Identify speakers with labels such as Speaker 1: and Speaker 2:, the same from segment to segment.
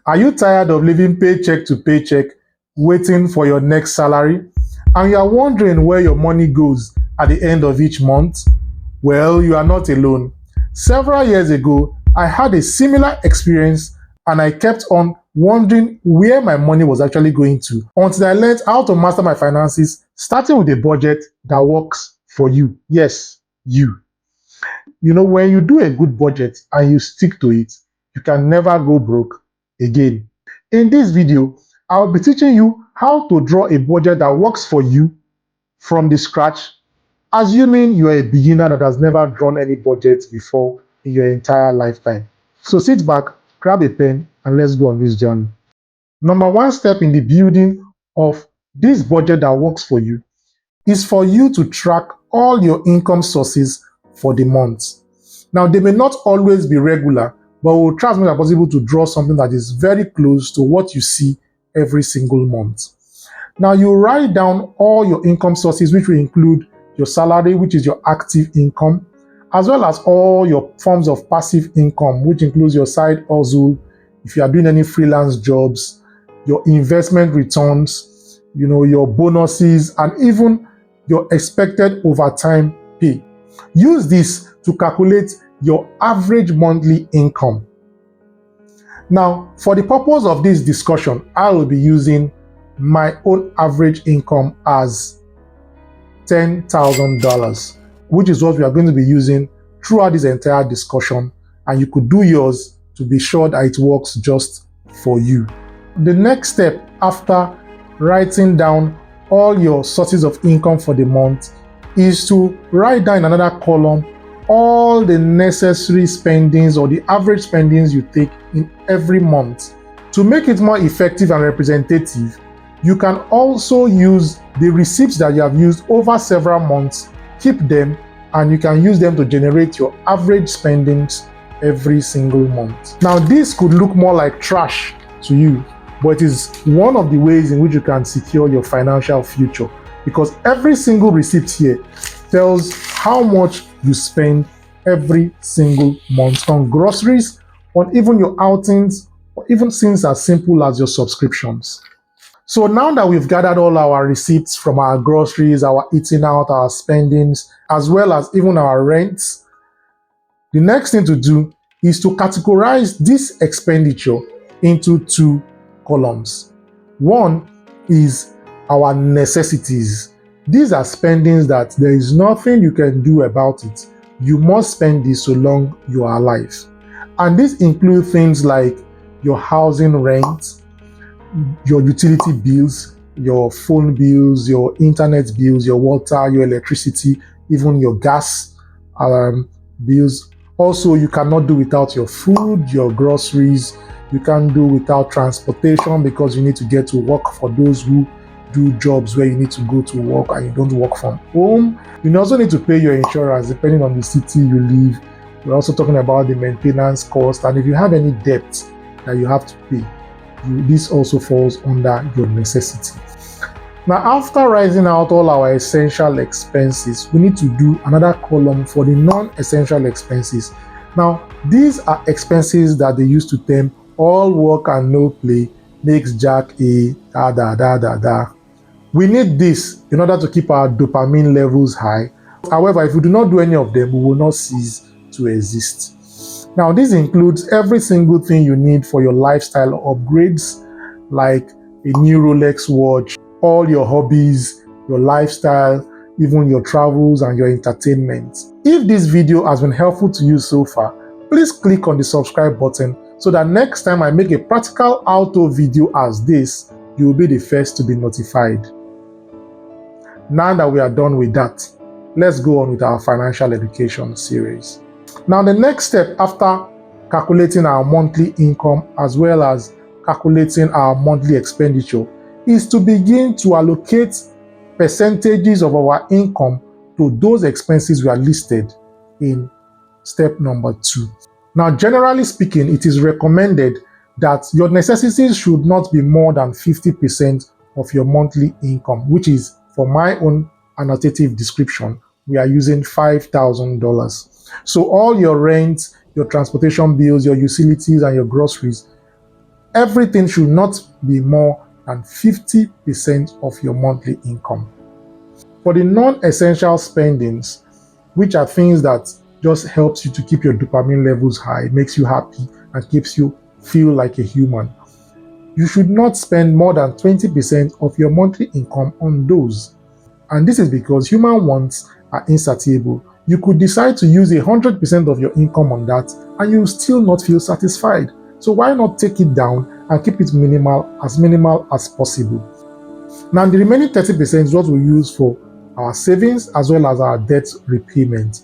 Speaker 1: Are you tired of living paycheck to paycheck, waiting for your next salary? And you are wondering where your money goes at the end of each month? Well, you are not alone. Several years ago, I had a similar experience and I kept on wondering where my money was actually going to until I learned how to master my finances, starting with a budget that works for you. Yes, you. When you do a good budget and you stick to it, you can never go broke again. In this video, I'll be teaching you how to draw a budget that works for you from the scratch, assuming you're a beginner that has never drawn any budget before in your entire lifetime. So sit back, grab a pen, and let's go on this journey. Number one step in the building of this budget that works for you is for you to track all your income sources for the month. Now, they may not always be regular, but we'll try as much as possible to draw something that is very close to what you see every single month. Now, you write down all your income sources, which will include your salary, which is your active income, as well as all your forms of passive income, which includes your side hustle, if you are doing any freelance jobs, your investment returns, your bonuses, and even your expected overtime pay. Use this to calculate your average monthly income. Now, for the purpose of this discussion, I will be using my own average income as $10,000, which is what we are going to be using throughout this entire discussion, and you could do yours to be sure that it works just for you. The next step after writing down all your sources of income for the month is to write down in another column all the necessary spendings or the average spendings you take in every month. To make it more effective and representative, you can also use the receipts that you have used over several months, keep them, and you can use them to generate your average spendings every single month. Now, this could look more like trash to you, but it is one of the ways in which you can secure your financial future, because every single receipt here tells how much you spend every single month on groceries, on even your outings, or even things as simple as your subscriptions. So now that we've gathered all our receipts from our groceries, our eating out, our spendings, as well as even our rents, the next thing to do is to categorize this expenditure into two columns. One is our necessities. These are spendings that there is nothing you can do about it. You must spend this so long you are alive. And this includes things like your housing rent, your utility bills, your phone bills, your internet bills, your water, your electricity, even your gas bills. Also, you cannot do without your food, your groceries. You can't do without transportation because you need to get to work for those who do jobs where you need to go to work and you don't work from home. You also need to pay your insurance depending on the city you live. We're also talking about the maintenance cost, and if you have any debt that you have to pay, this also falls under your necessity. Now, after writing out all our essential expenses, we need to do another column for the non-essential expenses. Now, these are expenses that they used to term all work and no play makes Jack a da da da da da. We need this in order to keep our dopamine levels high. However, if we do not do any of them, we will not cease to exist. Now, this includes every single thing you need for your lifestyle upgrades, like a new Rolex watch, all your hobbies, your lifestyle, even your travels and your entertainment. If this video has been helpful to you so far, please click on the subscribe button so that next time I make a practical how-to video as this, you will be the first to be notified. Now that we are done with that, let's go on with our financial education series. Now, the next step after calculating our monthly income as well as calculating our monthly expenditure is to begin to allocate percentages of our income to those expenses we are listed in step number 2. Now, generally speaking, it is recommended that your necessities should not be more than 50% of your monthly income, which is, for my own annotative description, we are using $5,000. So all your rent, your transportation bills, your utilities, and your groceries everything should not be more than 50% of your monthly income. For the non-essential spendings, which are things that just helps you to keep your dopamine levels high, makes you happy, and keeps you feel like a human, you should not spend more than 20% of your monthly income on those. And this is because human wants are insatiable. You could decide to use 100% of your income on that and you will still not feel satisfied. So why not take it down and keep it minimal as possible? Now the remaining 30% is what we use for our savings as well as our debt repayment.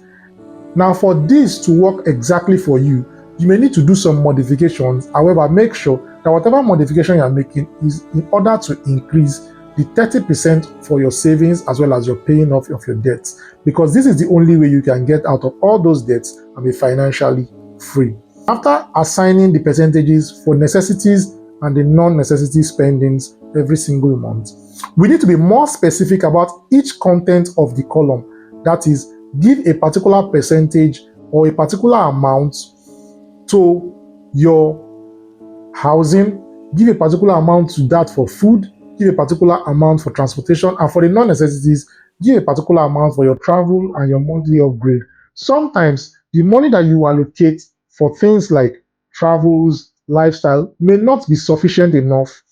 Speaker 1: Now for this to work exactly for you, you may need to do some modifications. However, make sure that whatever modification you are making is in order to increase the 30% for your savings as well as your paying off of your debts, because this is the only way you can get out of all those debts and be financially free. After assigning the percentages for necessities and the non-necessity spendings every single month, we need to be more specific about each content of the column. That is, give a particular percentage or a particular amount to your housing, give a particular amount to that for food, give a particular amount for transportation, and for the non-necessities, give a particular amount for your travel and your monthly upgrade. Sometimes the money that you allocate for things like travels, lifestyle may not be sufficient enough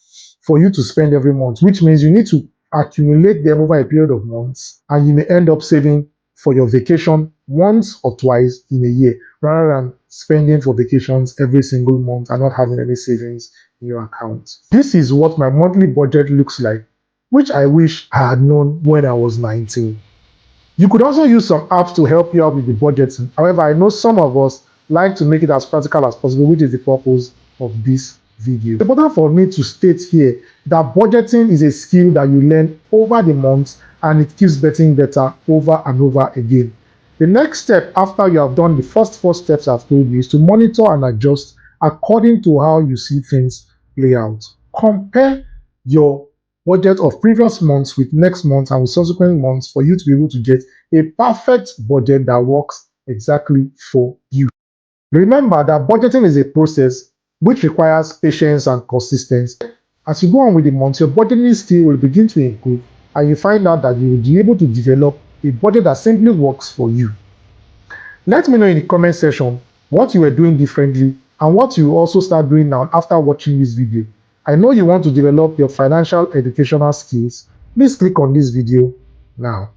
Speaker 1: for you to spend every month, which means you need to accumulate them over a period of months, and you may end up saving for your vacation once or twice in a year rather than spending for vacations every single month and not having any savings in your account. This is what my monthly budget looks like, which I wish I had known when I was 19. You could also use some apps to help you out with the budgeting. However, I know some of us like to make it as practical as possible, which is the purpose of this video. It's important for me to state here that budgeting is a skill that you learn over the months and it keeps getting better over and over again. The next step after you have done the first 4 steps I've told you is to monitor and adjust according to how you see things play out. Compare your budget of previous months with next month and with subsequent months for you to be able to get a perfect budget that works exactly for you. Remember that budgeting is a process which requires patience and consistency. As you go on with the months, your budgeting skill will begin to improve and you find out that you will be able to develop a budget that simply works for you. Let me know in the comment section what you were doing differently and what you also start doing now after watching this video. I know you want to develop your financial educational skills. Please click on this video now.